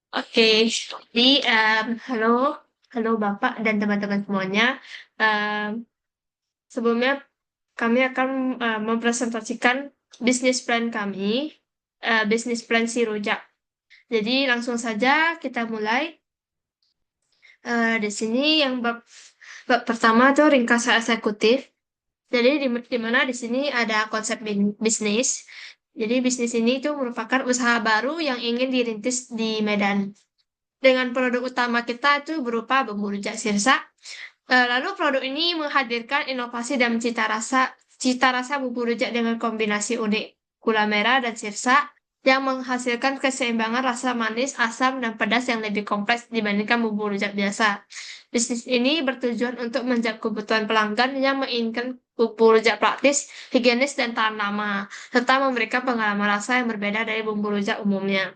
Oke, jadi halo, halo Bapak dan teman-teman semuanya. Em, Sebelumnya kami akan mempresentasikan bisnis plan kami, bisnis plan si Rujak. Jadi langsung saja kita mulai. Di sini yang bab pertama tuh ringkasan eksekutif. Jadi di mana di sini ada konsep bisnis. Jadi bisnis ini itu merupakan usaha baru yang ingin dirintis di Medan. Dengan produk utama kita itu berupa bumbu rujak sirsa. Lalu produk ini menghadirkan inovasi dan cita rasa bumbu rujak dengan kombinasi unik gula merah dan sirsa yang menghasilkan keseimbangan rasa manis, asam, dan pedas yang lebih kompleks dibandingkan bumbu rujak biasa. Bisnis ini bertujuan untuk menjawab kebutuhan pelanggan yang menginginkan bumbu rujak praktis, higienis, dan tahan lama, serta memberikan pengalaman rasa yang berbeda dari bumbu rujak umumnya.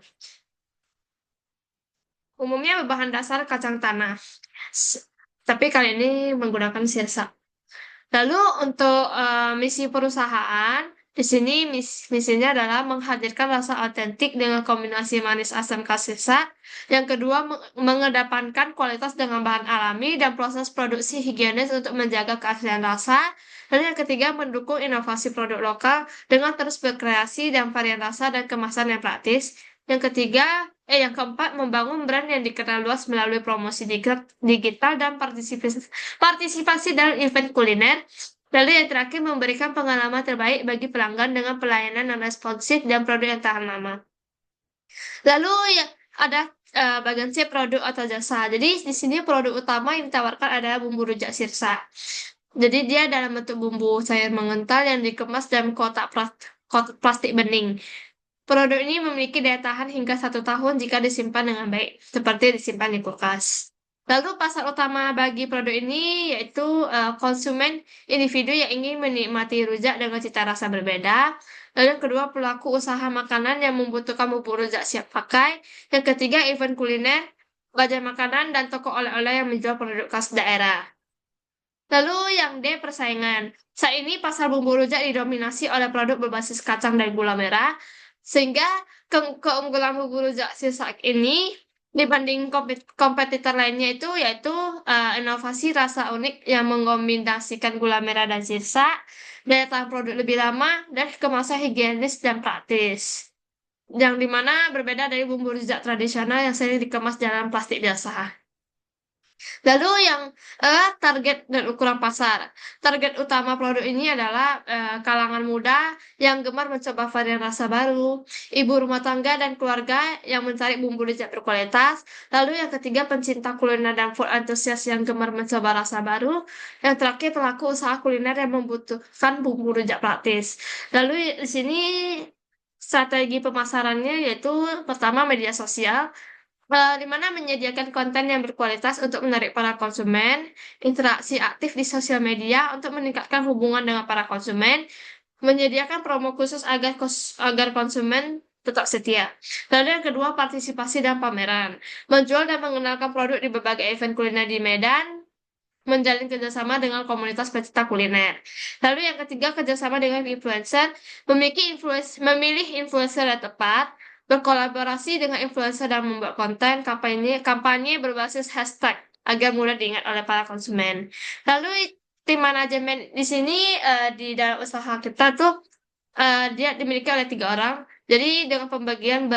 Umumnya berbahan dasar kacang tanah. S- Tapi kali ini menggunakan sirsa. Lalu untuk misi perusahaan, di sini misinya adalah menghadirkan rasa otentik dengan kombinasi manis asam khas sirsa. Yang kedua, mengedepankan kualitas dengan bahan alami dan proses produksi higienis untuk menjaga keaslian rasa. Lalu yang ketiga, mendukung inovasi produk lokal dengan terus berkreasi dan varian rasa dan kemasan yang praktis. Yang keempat, membangun brand yang dikenal luas melalui promosi digital dan partisipasi dalam event kuliner. Lalu yang terakhir, memberikan pengalaman terbaik bagi pelanggan dengan pelayanan yang responsif dan produk yang tahan lama. Lalu ya ada bagian C produk atau jasa. Jadi di sini produk utama yang ditawarkan adalah bumbu rujak sirsa. Jadi dia dalam bentuk bumbu cair mengental yang dikemas dalam kotak plastik bening. Produk ini memiliki daya tahan hingga 1 tahun jika disimpan dengan baik, seperti disimpan di kulkas. Lalu pasar utama bagi produk ini yaitu konsumen individu yang ingin menikmati rujak dengan cita rasa berbeda. Lalu yang kedua, pelaku usaha makanan yang membutuhkan bumbu rujak siap pakai. Yang ketiga, event kuliner, bajai makanan, dan toko oleh-oleh yang menjual produk khas daerah. Lalu yang D, persaingan. Saat ini pasar bumbu rujak didominasi oleh produk berbasis kacang dan gula merah, sehingga keunggulan bumbu rujak sirsak ini dibanding kompetitor lainnya itu yaitu inovasi rasa unik yang mengombinasikan gula merah dan sirsa, daya tahan produk lebih lama, dan kemasan higienis dan praktis. Yang dimana berbeda dari bumbu rujak tradisional yang sering dikemas dalam plastik biasa. Lalu yang target dan ukuran pasar. Target utama produk ini adalah kalangan muda yang gemar mencoba varian rasa baru, ibu rumah tangga dan keluarga yang mencari bumbu rujak berkualitas. Lalu yang ketiga, pencinta kuliner dan food antusias yang gemar mencoba rasa baru. Yang terakhir, pelaku usaha kuliner yang membutuhkan bumbu rujak praktis. Lalu di sini strategi pemasarannya yaitu pertama media sosial, di mana menyediakan konten yang berkualitas untuk menarik para konsumen, interaksi aktif di sosial media untuk meningkatkan hubungan dengan para konsumen, menyediakan promo khusus agar konsumen tetap setia. Lalu yang kedua, partisipasi dan pameran, menjual dan mengenalkan produk di berbagai event kuliner di Medan, menjalin kerjasama dengan komunitas pecinta kuliner. Lalu yang ketiga, kerjasama dengan influencer, memilih influencer yang tepat, berkolaborasi dengan influencer dan membuat konten kampanye berbasis hashtag agar mudah diingat oleh para konsumen. Lalu tim manajemen di sini di dalam usaha kita tuh dia dimiliki oleh 3 orang. Jadi dengan pembagian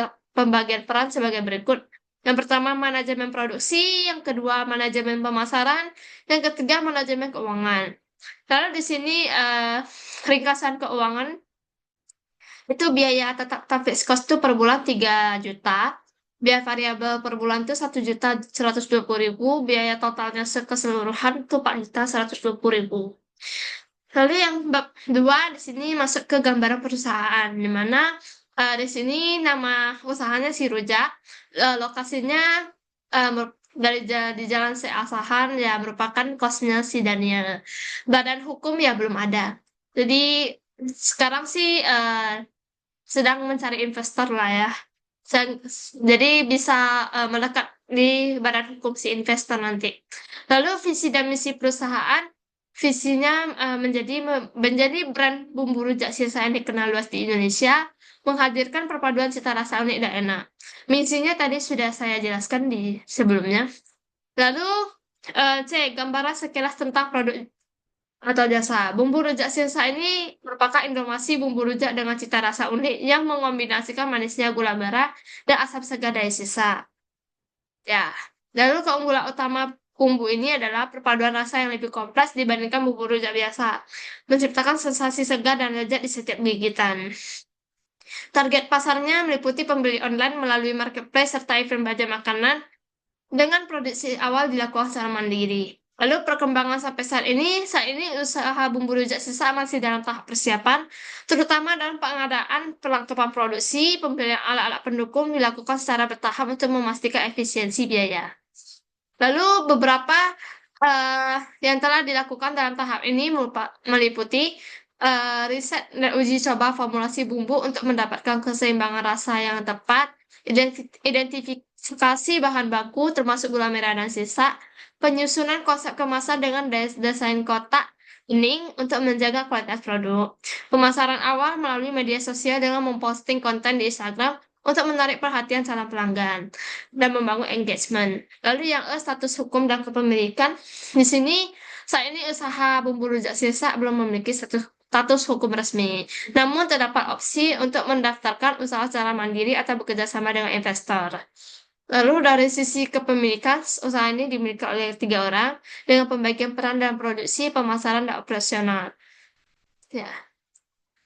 peran sebagai berikut. Yang pertama manajemen produksi, yang kedua manajemen pemasaran, yang ketiga manajemen keuangan. Lalu di sini ringkasan keuangan itu biaya tetap fixed cost itu per bulan 3 juta. Biaya variabel per bulan itu 1.120.000. Biaya totalnya keseluruhan itu 4.120.000. Lalu yang bab 2 di sini masuk ke gambaran perusahaan, di mana di sini nama usahanya si Rujak, lokasinya di Jalan C. Asahan ya merupakan kosnya si Daniel. Badan hukum ya belum ada. Jadi sekarang sih sedang mencari investor lah ya. Sen- Jadi bisa melekat di badan hukum si investor nanti. Lalu visi dan misi perusahaan, visinya menjadi brand bumbu rujak sirsa yang dikenal luas di Indonesia menghadirkan perpaduan cita rasa unik dan enak. Misinya tadi sudah saya jelaskan di sebelumnya. Lalu, C. Gambaran sekilas tentang produk atau jasa. Bumbu rujak sirsa ini merupakan inovasi bumbu rujak dengan cita rasa unik yang mengombinasikan manisnya gula merah dan asam segar dari sirsa. Ya, lalu keunggulan utama bumbu ini adalah perpaduan rasa yang lebih kompleks dibandingkan bumbu rujak biasa, menciptakan sensasi segar dan lezat di setiap gigitan. Target pasarnya meliputi pembeli online melalui marketplace serta event baja makanan dengan produksi awal dilakukan secara mandiri. Lalu perkembangan sampai saat ini usaha bumbu rujak sisa masih dalam tahap persiapan, terutama dalam pengadaan perlengkapan produksi, pembelian alat-alat pendukung dilakukan secara bertahap untuk memastikan efisiensi biaya. Lalu beberapa eh, yang telah dilakukan dalam tahap ini meliputi riset dan uji coba formulasi bumbu untuk mendapatkan keseimbangan rasa yang tepat, identifikasi bahan baku termasuk gula merah dan sisa, penyusunan konsep kemasan dengan desain kotak kuning untuk menjaga kualitas produk, pemasaran awal melalui media sosial dengan memposting konten di Instagram untuk menarik perhatian calon pelanggan dan membangun engagement. Lalu yang status hukum dan kepemilikan. Di sini saat ini usaha bumbu rujak sisa belum memiliki status hukum resmi. Namun terdapat opsi untuk mendaftarkan usaha secara mandiri atau bekerja sama dengan investor. Lalu dari sisi kepemilikan, usaha ini dimiliki oleh 3 orang dengan pembagian peran dalam produksi, pemasaran, dan operasional. Ya.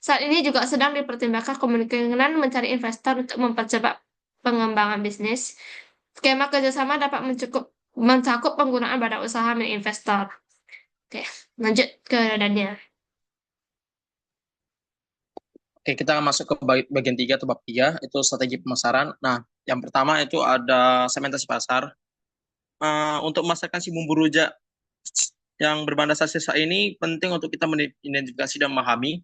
Saat ini juga sedang dipertimbangkan kemungkinan mencari investor untuk mempercepat pengembangan bisnis. Skema kerjasama dapat mencakup penggunaan badan usaha milik investor. Oke, lanjut ke Daniel. Oke, kita masuk ke bagian 3 atau bab 3, itu strategi pemasaran. Nah, yang pertama itu ada segmentasi pasar. Untuk memasarkan si bumbu rujak yang berbahan dasar sisa ini penting untuk kita mengidentifikasi dan memahami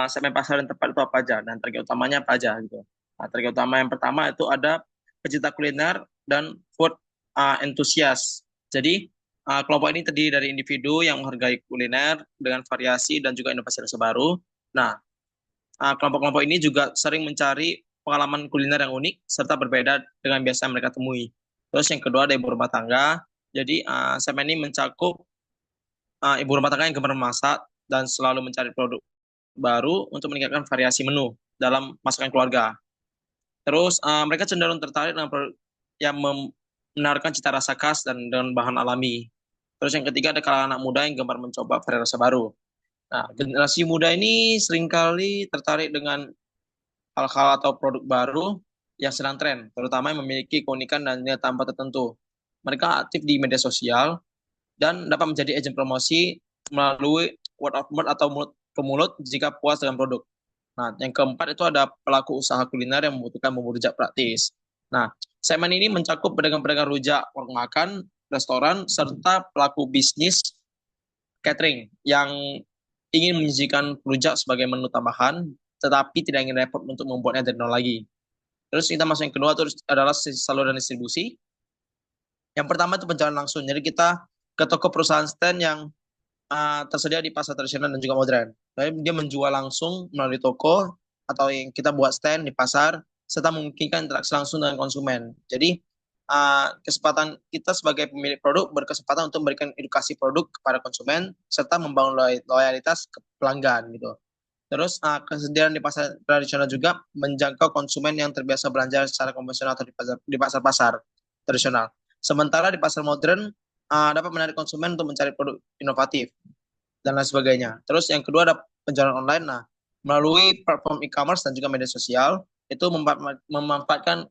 segmen pasar yang tepat itu apa aja dan target utamanya apa aja gitu. Nah, target utama yang pertama itu ada pecinta kuliner dan food enthusiast. Jadi kelompok ini terdiri dari individu yang menghargai kuliner dengan variasi dan juga inovasi rasa baru. Nah, kelompok-kelompok ini juga sering mencari pengalaman kuliner yang unik serta berbeda dengan biasa mereka temui. Terus yang kedua ada ibu rumah tangga. Jadi segmen ini mencakup ibu rumah tangga yang gemar memasak dan selalu mencari produk baru untuk meningkatkan variasi menu dalam masakan keluarga. Terus mereka cenderung tertarik dengan produk yang menawarkan cita rasa khas dan dengan bahan alami. Terus yang ketiga ada kalangan anak muda yang gemar mencoba variasi rasa baru. Nah, generasi muda ini seringkali tertarik dengan hal-hal atau produk baru yang sedang tren, terutama yang memiliki keunikan dan nilai tambah tertentu. Mereka aktif di media sosial dan dapat menjadi agen promosi melalui word of mouth atau mulut ke mulut jika puas dengan produk. Nah, yang keempat itu ada pelaku usaha kuliner yang membutuhkan bumbu rujak praktis. Nah, segmen ini mencakup pedagang-pedagang rujak, warung makan, restoran, serta pelaku bisnis catering yang ingin menyajikan rujak sebagai menu tambahan, tetapi tidak ingin repot untuk membuatnya dari nol lagi. Terus kita masuk yang kedua itu adalah saluran distribusi. Yang pertama itu penjualan langsung. Jadi kita ke toko perusahaan stand yang tersedia di pasar tradisional dan juga modern. Jadi dia menjual langsung melalui toko atau yang kita buat stand di pasar serta memungkinkan interaksi langsung dengan konsumen. Jadi kesempatan kita sebagai pemilik produk berkesempatan untuk memberikan edukasi produk kepada konsumen serta membangun loyalitas ke pelanggan gitu. Terus kesediaan di pasar tradisional juga menjangkau konsumen yang terbiasa belanja secara konvensional atau di pasar-pasar tradisional. Sementara di pasar modern dapat menarik konsumen untuk mencari produk inovatif dan lain sebagainya. Terus yang kedua ada penjualan online. Nah, melalui platform e-commerce dan juga media sosial itu memanfaatkan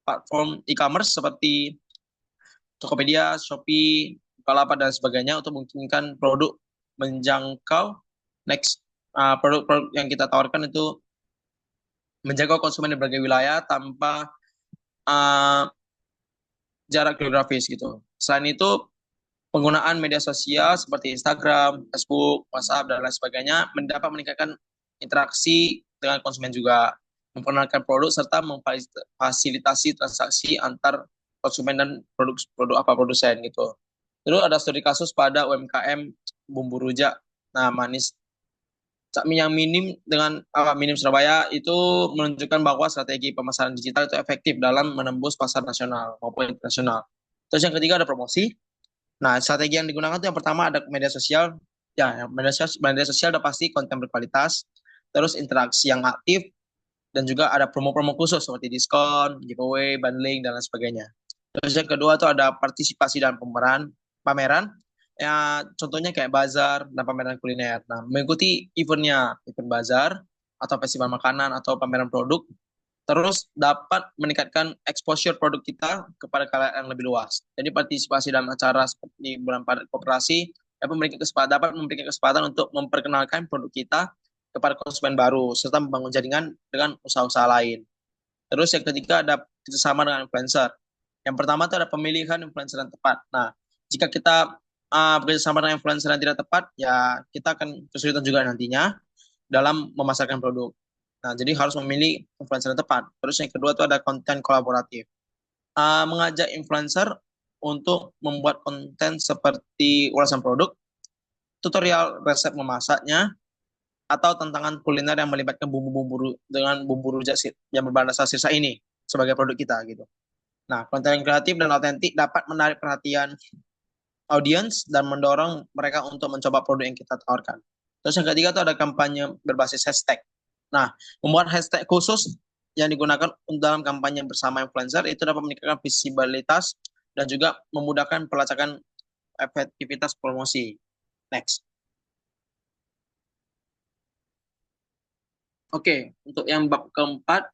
platform e-commerce seperti Tokopedia, Shopee, Bukalapak dan sebagainya untuk memungkinkan produk menjangkau next produk-produk yang kita tawarkan itu menjangkau konsumen di berbagai wilayah tanpa uh, jarak geografis gitu. Selain itu, penggunaan media sosial seperti Instagram, Facebook, WhatsApp, dan lain sebagainya dapat meningkatkan interaksi dengan konsumen juga, memperkenalkan produk serta memfasilitasi transaksi antar konsumen dan produk apa produsen gitu. Terus ada studi kasus pada UMKM bumbu rujak, nah manis Yang minim dengan minim Surabaya itu menunjukkan bahwa strategi pemasaran digital itu efektif dalam menembus pasar nasional maupun internasional. Terus yang ketiga ada promosi. Nah, strategi yang digunakan itu yang pertama ada media sosial. Ya, media sosial udah pasti konten berkualitas, terus interaksi yang aktif, dan juga ada promo-promo khusus seperti diskon, giveaway, bundling, dan lain sebagainya. Terus yang kedua tuh ada partisipasi dan pameran. Ya, contohnya kayak bazar dan pameran kuliner. Nah, mengikuti event bazar atau festival makanan atau pameran produk, terus dapat meningkatkan exposure produk kita kepada kalayak yang lebih luas. Jadi partisipasi dalam acara seperti bulan padat koperasi dapat memberikan kesempatan untuk memperkenalkan produk kita kepada konsumen baru serta membangun jaringan dengan usaha-usaha lain. Terus yang ketiga ada kerjasama dengan influencer. Yang pertama itu ada pemilihan influencer yang tepat. Nah, jika kita bekerjasama dengan influencer yang tidak tepat, ya kita akan kesulitan juga nantinya dalam memasarkan produk. Nah, jadi harus memilih influencer yang tepat. Terus yang kedua itu ada konten kolaboratif. Mengajak influencer untuk membuat konten seperti ulasan produk, tutorial resep memasaknya, atau tantangan kuliner yang melibatkan bumbu-bumbu dengan bumbu rujak yang berbahan dasar sirsa ini sebagai produk kita gitu. Nah, konten yang kreatif dan autentik dapat menarik perhatian audiens dan mendorong mereka untuk mencoba produk yang kita tawarkan. Terus yang ketiga itu ada kampanye berbasis hashtag. Nah, membuat hashtag khusus yang digunakan dalam kampanye bersama influencer itu dapat meningkatkan visibilitas dan juga memudahkan pelacakan efektivitas promosi. Next. Oke, untuk yang bab keempat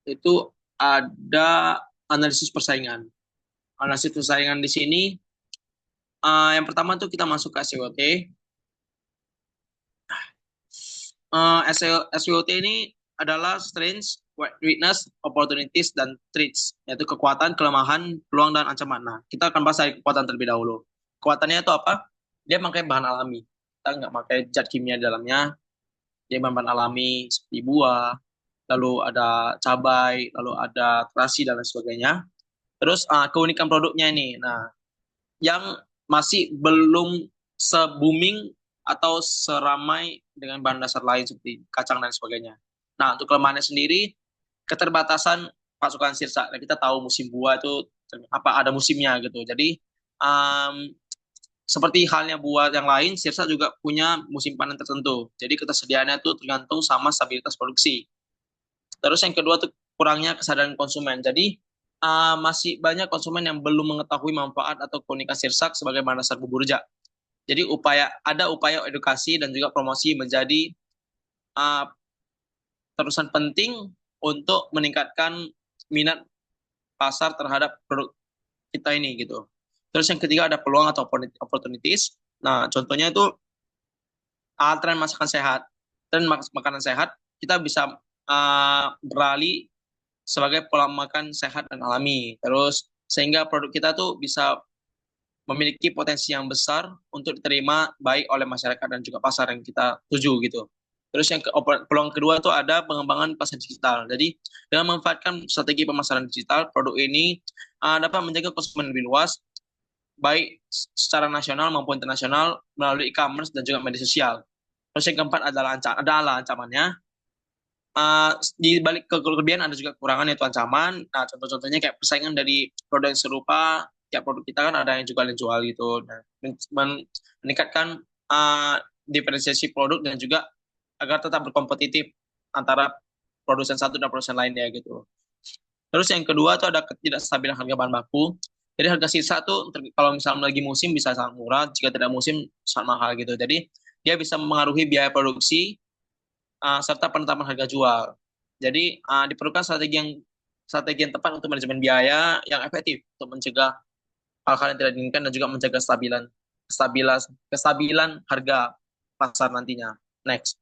itu ada analisis persaingan. Analisis persaingan di sini, yang pertama tuh kita masuk ke SWOT. SWOT ini adalah strengths, weakness, opportunities, dan threats, yaitu kekuatan, kelemahan, peluang, dan ancaman. Nah, kita akan bahas dari kekuatan terlebih dahulu. Kekuatannya itu apa? Dia pakai bahan alami. Kita nggak pakai zat kimia di dalamnya. Dia bahan alami seperti buah, lalu ada cabai, lalu ada terasi, dan lain sebagainya. Terus keunikan produknya ini. Nah, yang masih belum se-booming atau seramai dengan bahan dasar lain seperti kacang dan sebagainya. Nah, untuk kelemahannya sendiri, keterbatasan pasukan sirsa. Nah, kita tahu musim buah itu apa ada musimnya gitu. Jadi um, seperti halnya buah yang lain, sirsa juga punya musim panen tertentu. Jadi ketersediaannya itu tergantung sama stabilitas produksi. Terus yang kedua tuh kurangnya kesadaran konsumen. Jadi masih banyak konsumen yang belum mengetahui manfaat atau keunikan sirsak sebagai bahan dasar bubur rujak. Jadi ada upaya edukasi dan juga promosi menjadi uh, terusan penting untuk meningkatkan minat pasar terhadap produk kita ini gitu. Terus yang ketiga ada peluang atau opportunities. Nah, contohnya itu tren masakan sehat. Tren makanan sehat kita bisa beralih sebagai pola makan sehat dan alami. Terus sehingga produk kita tuh bisa memiliki potensi yang besar untuk diterima baik oleh masyarakat dan juga pasar yang kita tuju gitu. Terus peluang kedua itu ada pengembangan pasar digital. Jadi dengan memanfaatkan strategi pemasaran digital, produk ini dapat menjaga konsumen lebih luas, baik secara nasional maupun internasional melalui e-commerce dan juga media sosial. Terus yang keempat adalah ancamannya. Di balik kelebihan ada juga kekurangan yaitu ancaman. Nah, contoh-contohnya kayak persaingan dari produk yang serupa, tiap produk kita kan ada yang jual gitu. Nah, meningkatkan diferensiasi produk dan juga agar tetap berkompetitif antara produsen satu dan produsen lainnya gitu. Terus yang kedua itu ada ketidakstabilan harga bahan baku. Jadi harga sisa tuh kalau misalnya lagi musim bisa sangat murah, jika tidak musim sangat mahal gitu. Jadi dia bisa mempengaruhi biaya produksi serta penetapan harga jual. Jadi diperlukan strategi yang tepat untuk manajemen biaya yang efektif untuk mencegah hal-hal yang tidak diinginkan dan juga menjaga kestabilan kestabilan harga pasar nantinya. Next.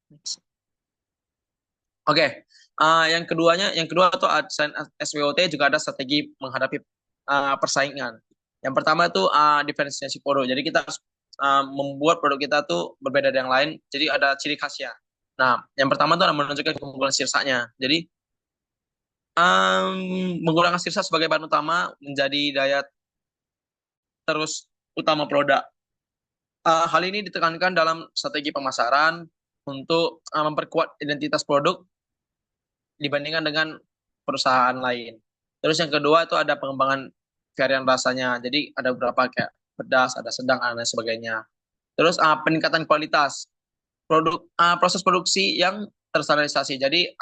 Next. Oke, yang kedua tuh selain SWOT juga ada strategi menghadapi persaingan. Yang pertama itu diferensiasi produk. Jadi kita harus membuat produk kita tuh berbeda dari yang lain. Jadi ada ciri khasnya. Nah, yang pertama tuh adalah menunjukkan keunggulan sirsanya. Jadi menggunakan sirsa sebagai bahan utama menjadi daya terus utama produk. Hal ini ditekankan dalam strategi pemasaran untuk memperkuat identitas produk dibandingkan dengan perusahaan lain. Terus yang kedua itu ada pengembangan varian rasanya. Jadi ada beberapa kayak pedas, ada sedang, dan lain sebagainya. Terus peningkatan kualitas proses produksi yang terstandarisasi. Jadi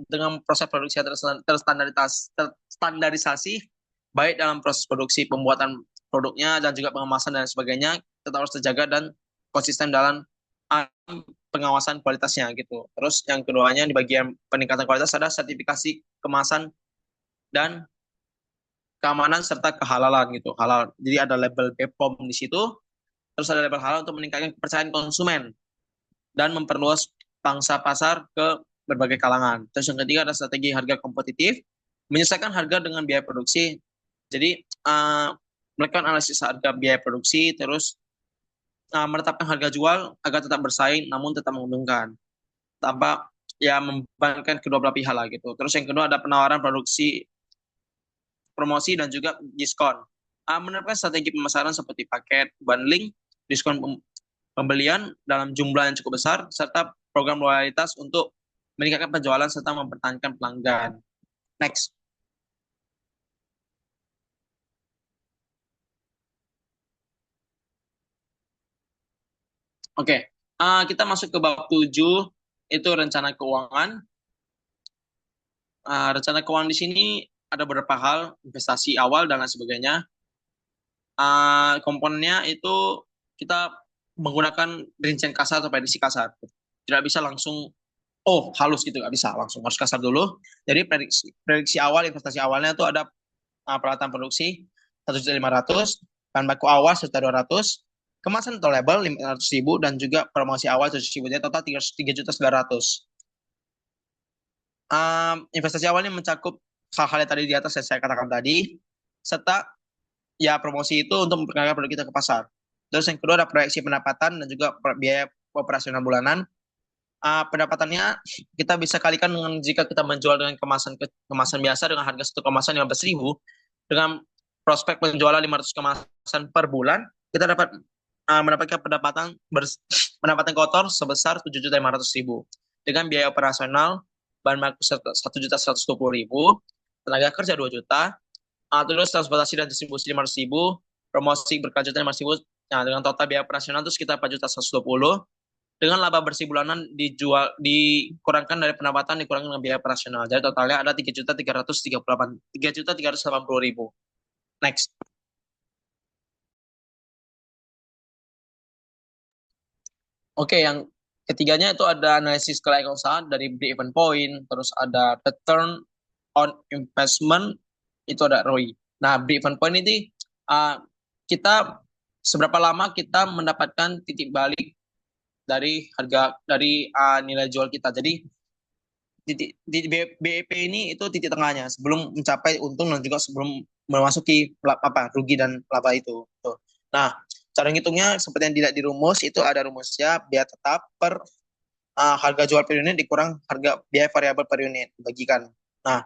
dengan proses produksi yang terstandarisasi, baik dalam proses produksi pembuatan produknya dan juga pengemasan dan sebagainya, tetap harus terjaga dan konsisten dalam uh, pengawasan kualitasnya gitu. Terus yang keduanya di bagian peningkatan kualitas ada sertifikasi kemasan dan keamanan serta kehalalan gitu. Halal. Jadi ada label BPOM di situ, terus ada label halal untuk meningkatkan kepercayaan konsumen dan memperluas pangsa pasar ke berbagai kalangan. Terus yang ketiga ada strategi harga kompetitif, menyesuaikan harga dengan biaya produksi. Jadi melakukan analisis harga biaya produksi, terus menetapkan harga jual agar tetap bersaing namun tetap menguntungkan, tanpa ya membebankan kedua belah pihak lah gitu. Terus yang kedua ada penawaran produksi, promosi dan juga diskon. Menerapkan strategi pemasaran seperti paket, bundling, diskon pembelian dalam jumlah yang cukup besar, serta program loyalitas untuk meningkatkan penjualan serta mempertahankan pelanggan. Next. Oke, kita masuk ke bab 7, itu rencana keuangan. Rencana keuangan di sini ada beberapa hal, investasi awal dan lain sebagainya. Komponennya itu kita menggunakan rincian kasar atau prediksi kasar. Tidak bisa langsung halus gitu, nggak bisa langsung, harus kasar dulu. Jadi prediksi awal, investasi awalnya itu ada peralatan produksi 1.500.000, bahan baku awal serta 200, kemasan atau label 500.000, dan juga promosi awal 7.000, jadi total 3.900.000. Investasi awalnya mencakup hal-hal yang tadi di atas yang saya katakan tadi, serta ya promosi itu untuk memperkenalkan produk kita ke pasar. Terus yang kedua ada proyeksi pendapatan dan juga biaya operasional bulanan. Pendapatannya kita bisa kalikan dengan jika kita menjual dengan kemasan biasa dengan harga satu kemasan 15.000, dengan prospek penjualan 500 kemasan per bulan, kita dapat mendapatkan pendapatan kotor sebesar 7.500.000 dengan biaya operasional bahan baku 1.120.000, tenaga kerja 2 juta, terus transportasi dan distribusi 500.000, promosi berkelanjutan 500.000. Nah, dengan total biaya operasional itu sekitar 4.120, dengan laba bersih bulanan dikurangkan dari pendapatan dikurangkan dengan biaya operasional. Jadi totalnya ada 3.380.000. Next. Oke, yang ketiganya itu ada analisis kelayakan usaha dari break-even point, terus ada return on investment, itu ada ROI. Nah, break-even point ini kita seberapa lama kita mendapatkan titik balik dari harga dari nilai jual kita. Jadi di BEP ini itu titik tengahnya sebelum mencapai untung dan juga sebelum memasuki rugi dan laba itu. Tuh. Nah, cara ngitungnya seperti yang tidak dirumus, itu ada rumusnya biaya tetap per harga jual per unit dikurang harga biaya variabel per unit dibagikan. Nah,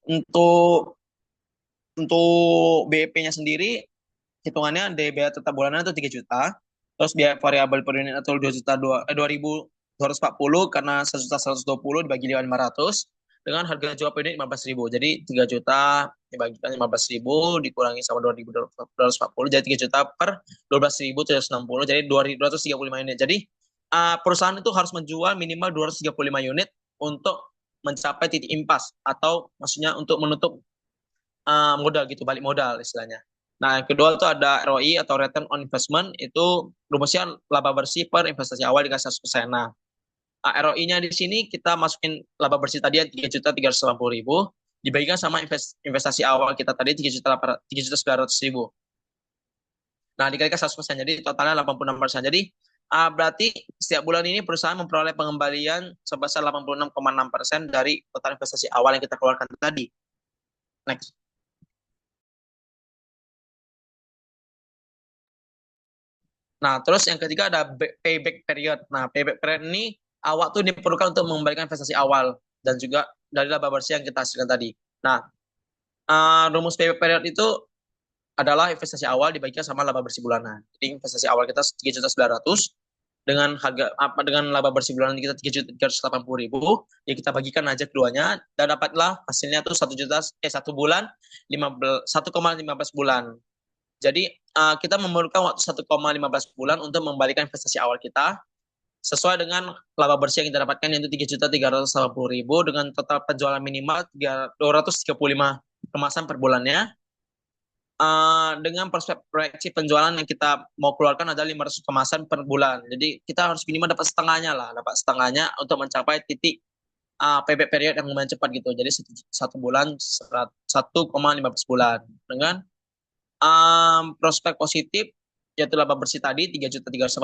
untuk BEP-nya sendiri hitungannya dari biaya tetap bulanan itu 3 juta, terus biaya variabel per unit atau 2.240 karena 1.120 dibagi 500 dengan harga jual per unit 15.000. Jadi 3 juta dibagikan 15.000 dikurangi sama 2.240, jadi 3 juta per 12.760, jadi 235 unit. Jadi perusahaan itu harus menjual minimal 235 unit untuk mencapai titik impas, atau maksudnya untuk menutup modal gitu, balik modal istilahnya. Nah, yang kedua itu ada ROI atau return on investment, itu rumusnya laba bersih per investasi awal dikasih 100%. Nah, ROI-nya di sini kita masukin laba bersih tadi 3.380.000 dibagikan sama investasi awal kita tadi 3.900.000. Nah, dikalikan 100%, jadi totalnya 86%. Jadi berarti setiap bulan ini perusahaan memperoleh pengembalian sebesar 86,6% dari total investasi awal yang kita keluarkan tadi. Next. Nah, terus yang ketiga ada payback period. Nah, payback period ini waktu diperlukan untuk mengembalikan investasi awal dan juga dari laba bersih yang kita hasilkan tadi. Nah, rumus payback period itu adalah investasi awal dibagikan sama laba bersih bulanan. Jadi investasi awal kita 3.900.000 dengan harga apa dengan laba bersih bulanan kita 3.380.000, ya kita bagikan aja keduanya dan dapatlah hasilnya tuh 1 juta 1 bulan 1,15 bulan. Jadi kita memerlukan waktu 1,15 bulan untuk membalikan investasi awal kita sesuai dengan laba bersih yang kita dapatkan yaitu 3.380.000 dengan total penjualan minimal 235 kemasan per bulannya. Dengan proyeksi penjualan yang kita mau keluarkan adalah 500 kemasan per bulan. Jadi kita harus minimal dapat setengahnya lah, dapat setengahnya untuk mencapai titik payback period yang lumayan cepat gitu. Jadi satu bulan 1,15 bulan dengan prospek positif yaitu laba bersih tadi 3.380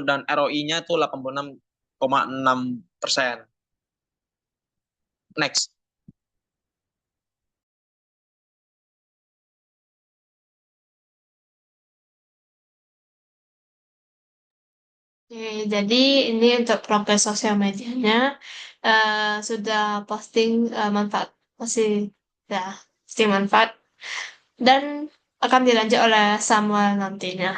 dan ROI-nya tuh 86,6%. Next. Oke, jadi ini untuk progres sosial medianya sudah posting manfaat, masih ya posting manfaat dan akan dilanjut oleh Samuel nantinya.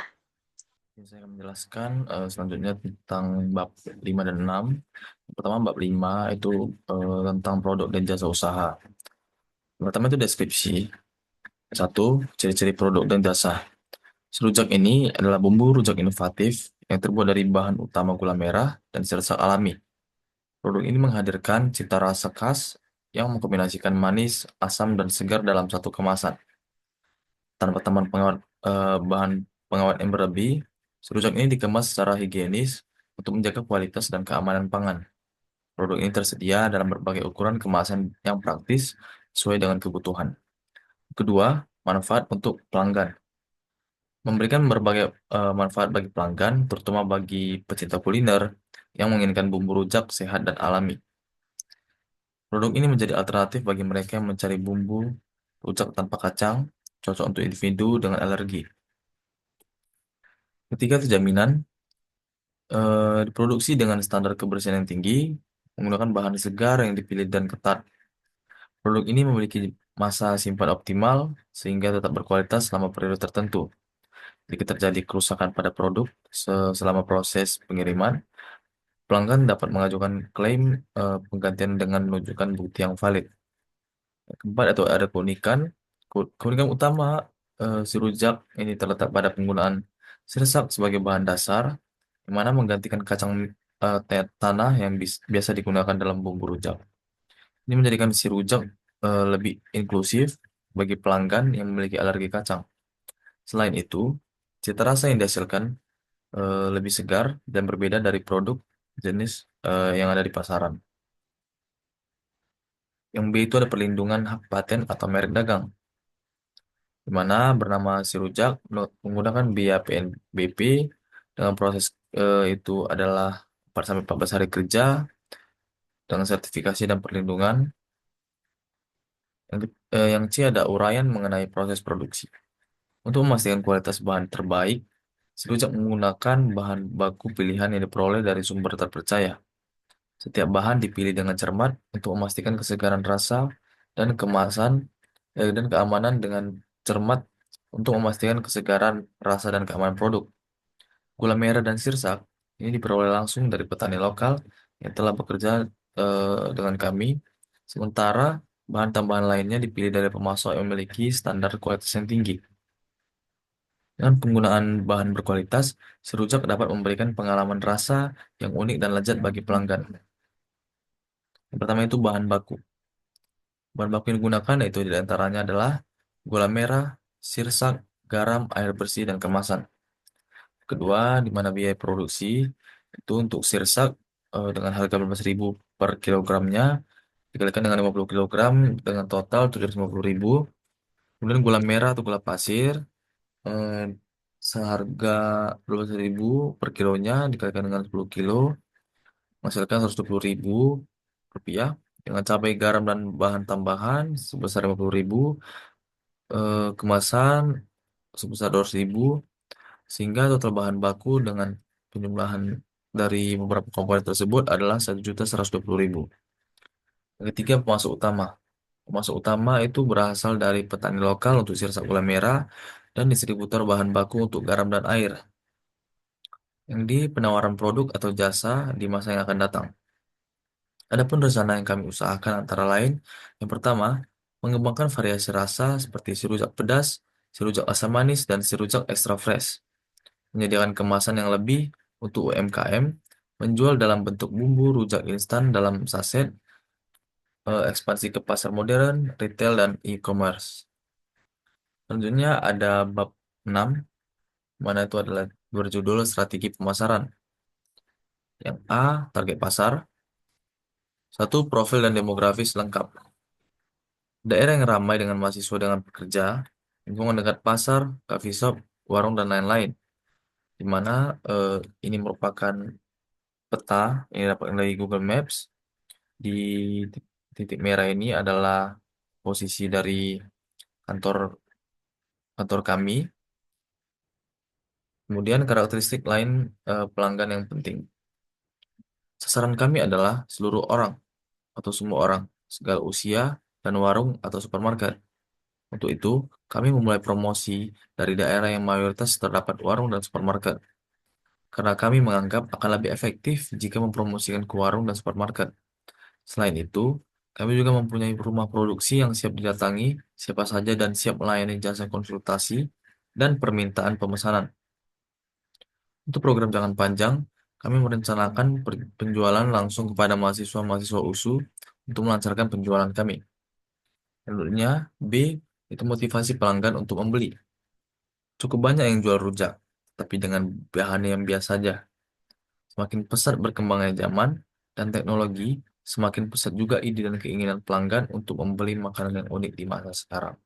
Saya akan menjelaskan selanjutnya tentang bab 5 dan 6. Pertama, bab 5 itu tentang produk dan jasa usaha. Pertama itu deskripsi. Satu, ciri-ciri produk dan jasa. Serujak ini adalah bumbu rujak inovatif yang terbuat dari bahan utama gula merah dan sirsak alami. Produk ini menghadirkan cita rasa khas yang mengkombinasikan manis, asam, dan segar dalam satu kemasan. Tanpa tambahan bahan pengawet yang berlebih, serujak ini dikemas secara higienis untuk menjaga kualitas dan keamanan pangan. Produk ini tersedia dalam berbagai ukuran kemasan yang praktis sesuai dengan kebutuhan. Kedua, manfaat untuk pelanggan. Memberikan berbagai manfaat bagi pelanggan, terutama bagi pecinta kuliner yang menginginkan bumbu rujak sehat dan alami. Produk ini menjadi alternatif bagi mereka yang mencari bumbu rujak tanpa kacang, cocok untuk individu dengan alergi. Ketiga, itu jaminan. Diproduksi dengan standar kebersihan yang tinggi, menggunakan bahan segar yang dipilih dan ketat. Produk ini memiliki masa simpan optimal sehingga tetap berkualitas selama periode tertentu. Jika terjadi kerusakan pada produk selama proses pengiriman, pelanggan dapat mengajukan klaim penggantian dengan menunjukkan bukti yang valid. Keempat, atau ada keunikan. Keunikan utama si rujak ini terletak pada penggunaan sirsak sebagai bahan dasar, di mana menggantikan kacang tanah yang biasa digunakan dalam bumbu rujak. Ini menjadikan si rujak lebih inklusif bagi pelanggan yang memiliki alergi kacang. Selain itu, cita rasa yang dihasilkan lebih segar dan berbeda dari produk jenis yang ada di pasaran. Yang B itu ada perlindungan hak paten atau merek dagang, di mana bernama si rujak menggunakan biaya PNBP dengan proses itu adalah 4-14 hari kerja dengan sertifikasi dan perlindungan. Yang C ada uraian mengenai proses produksi. Untuk memastikan kualitas bahan terbaik, si rujak menggunakan bahan baku pilihan yang diperoleh dari sumber terpercaya. Setiap bahan dipilih dengan cermat untuk memastikan kesegaran rasa dan kemasan dan keamanan dengan cermat untuk memastikan kesegaran rasa dan keamanan produk. Gula merah dan sirsak ini diperoleh langsung dari petani lokal yang telah bekerja dengan kami. Sementara bahan tambahan lainnya dipilih dari pemasok yang memiliki standar kualitas yang tinggi. Dengan penggunaan bahan berkualitas, serujak dapat memberikan pengalaman rasa yang unik dan lezat bagi pelanggan. Yang pertama itu bahan baku. Bahan baku yang digunakan yaitu diantaranya adalah gula merah, sirsak, garam, air bersih, dan kemasan. Kedua, di mana biaya produksi itu untuk sirsak dengan harga 15.000 per kilogramnya dikalikan dengan 50 kilogram dengan total 750.000. Kemudian gula merah atau gula pasir eh, seharga 12.000 per kilonya dikalikan dengan 10 kilo menghasilkan 120.000 rupiah. Dengan cabai, garam, dan bahan tambahan sebesar 50.000, kemasan sebesar 200.000, sehingga total bahan baku dengan penjumlahan dari beberapa komponen tersebut adalah 1.120.000. Yang ketiga, pemasok utama. Pemasok utama itu berasal dari petani lokal untuk sirsak gula merah dan distributor bahan baku untuk garam dan air, yang di penawaran produk atau jasa di masa yang akan datang. Adapun rencana yang kami usahakan antara lain, yang pertama, mengembangkan variasi rasa seperti si rujak pedas, si rujak asam manis, dan si rujak extra fresh. Menyediakan kemasan yang lebih untuk UMKM, menjual dalam bentuk bumbu rujak instan dalam saset, ekspansi ke pasar modern, retail, dan e-commerce. Selanjutnya ada bab 6, mana itu adalah berjudul strategi pemasaran. Yang A, target pasar. Satu, profil dan demografis lengkap. Daerah yang ramai dengan mahasiswa dengan pekerja, lingkungan dekat pasar, coffee shop, warung, dan lain-lain. Di mana ini merupakan peta yang didapatkan dari Google Maps. Di titik merah ini adalah posisi dari kantor kantor kami. Kemudian karakteristik lain pelanggan yang penting. Sasaran kami adalah seluruh orang atau semua orang, segala usia, dan warung atau supermarket. Untuk itu, kami memulai promosi dari daerah yang mayoritas terdapat warung dan supermarket. Karena kami menganggap akan lebih efektif jika mempromosikan ke warung dan supermarket. Selain itu, kami juga mempunyai rumah produksi yang siap didatangi siapa saja dan siap melayani jasa konsultasi dan permintaan pemesanan. Untuk program jangka panjang, kami merencanakan penjualan langsung kepada mahasiswa-mahasiswa USU untuk melancarkan penjualan kami. Selanjutnya, B, itu motivasi pelanggan untuk membeli. Cukup banyak yang jual rujak, tapi dengan bahan yang biasa saja. Semakin pesat berkembangnya zaman dan teknologi, semakin pesat juga ide dan keinginan pelanggan untuk membeli makanan yang unik di masa sekarang.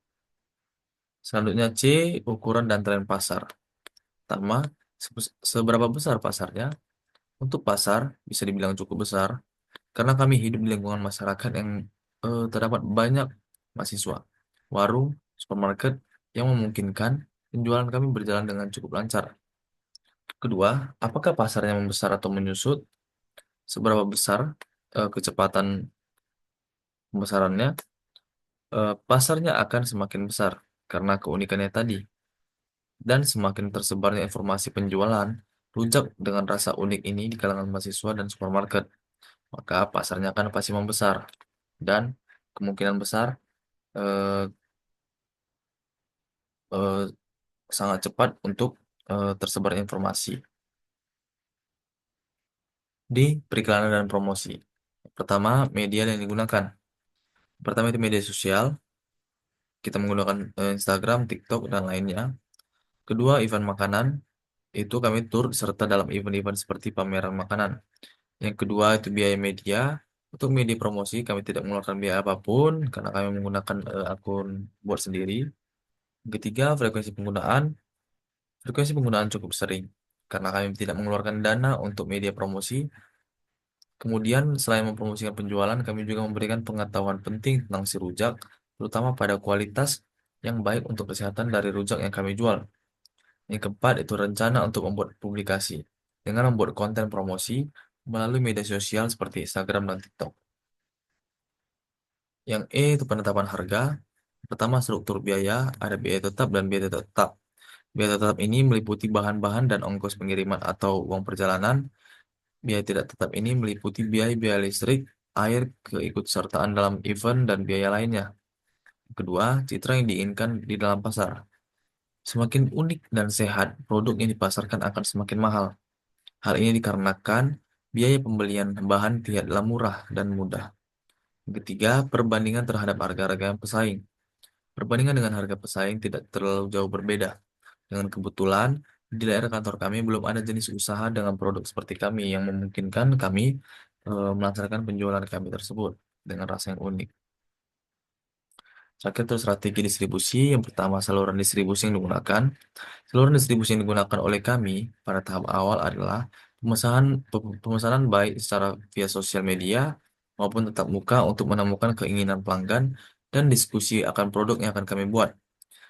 Selanjutnya C, ukuran dan tren pasar. Pertama, seberapa besar pasarnya? Untuk pasar, bisa dibilang cukup besar, karena kami hidup di lingkungan masyarakat yang terdapat banyak mahasiswa, warung, supermarket, yang memungkinkan penjualan kami berjalan dengan cukup lancar. Kedua, apakah pasarnya membesar atau menyusut? Seberapa besar kecepatan pembesarannya? Pasarnya akan semakin besar karena keunikannya tadi. Dan semakin tersebarnya informasi penjualan rujak dengan rasa unik ini di kalangan mahasiswa dan supermarket, maka pasarnya akan pasti membesar. Dan kemungkinan besar eh, eh, sangat cepat untuk tersebar informasi di periklanan dan promosi. Pertama, media yang digunakan. Pertama itu media sosial, kita menggunakan Instagram, TikTok, dan lainnya. Kedua, event makanan, itu kami turut serta dalam event-event seperti pameran makanan. Yang kedua itu biaya media. Untuk media promosi, kami tidak mengeluarkan biaya apapun karena kami menggunakan akun buat sendiri. Yang ketiga, frekuensi penggunaan. Frekuensi penggunaan cukup sering karena kami tidak mengeluarkan dana untuk media promosi. Kemudian, selain mempromosikan penjualan, kami juga memberikan pengetahuan penting tentang si rujak, terutama pada kualitas yang baik untuk kesehatan dari rujak yang kami jual. Yang keempat, itu rencana untuk membuat publikasi dengan membuat konten promosi melalui media sosial seperti Instagram dan TikTok. Yang E itu penetapan harga. Pertama, struktur biaya, ada biaya tetap dan biaya tidak tetap. Biaya tetap ini meliputi bahan-bahan dan ongkos pengiriman atau uang perjalanan. Biaya tidak tetap ini meliputi biaya-biaya listrik, air, keikutsertaan dalam event, dan biaya lainnya. Kedua, citra yang diinginkan di dalam pasar. Semakin unik dan sehat, produk yang dipasarkan akan semakin mahal. Hal ini dikarenakan biaya pembelian bahan tidaklah murah dan mudah. Ketiga, perbandingan terhadap harga-harga yang pesaing. Perbandingan dengan harga pesaing tidak terlalu jauh berbeda. Dengan kebetulan, di daerah kantor kami belum ada jenis usaha dengan produk seperti kami yang memungkinkan kami melancarkan penjualan kami tersebut dengan rasa yang unik. Terakhir itu strategi distribusi. Yang pertama, saluran distribusi yang digunakan. Saluran distribusi yang digunakan oleh kami pada tahap awal adalah pemesanan baik secara via sosial media maupun tatap muka untuk menemukan keinginan pelanggan dan diskusi akan produk yang akan kami buat.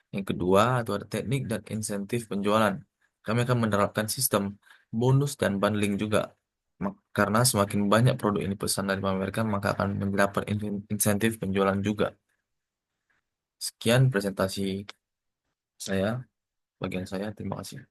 Yang kedua, itu ada teknik dan insentif penjualan. Kami akan menerapkan sistem bonus dan bundling juga. Karena semakin banyak produk ini pesan dan dipamerkan, maka akan mendapat insentif penjualan juga. Sekian presentasi saya. bagian saya. Terima kasih.